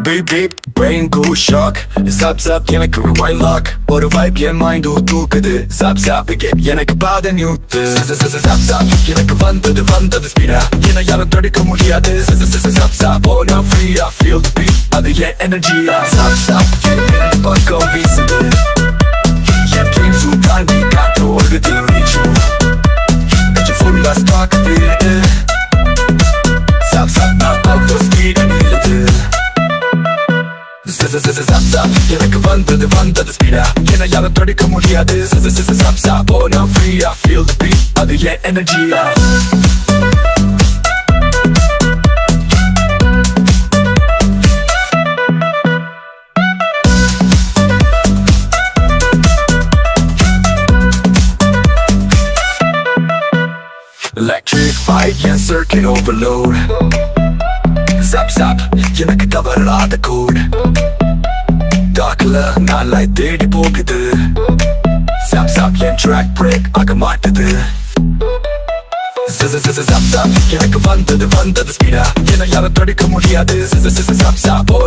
Beep beep brain cool shock Zap zap எனக்கு rewind lock ஒரு vibe என் mind தூக்குது Zap zap again எனக்கு பாத நியூத்து Zap zap எனக்கு வந்தது ஸ்பீடா என்னை யாரும் தடுக்க முடியாது Zap zap oh now free I feel the beat அது என் energy Zap zap என் பக்கம் வீசுது என் dreams தாண்டி காற்று உலகத்தில் ரீச்சும் நெஞ்சு full-ஆ stock வீடுது Zap zap நான் அவ்வளோ speed நிறுத்து Zap zap எனக்கு வந்தது ஸ்பீடா என்னை யாரும் தடுக்க முடியாது Zap zap oh now free I feel the beat அது என் energy Electric fight and circuit overload Zap zap எனக்கு தவறாத code Darkல நான் light தேடி போகுது Zap zap என் track break ஆக மாட்டுது Zap zap எனக்கு வந்தது ஸ்பீடா என்னை யாரும் தடுக்க முடியாது Zap zap oh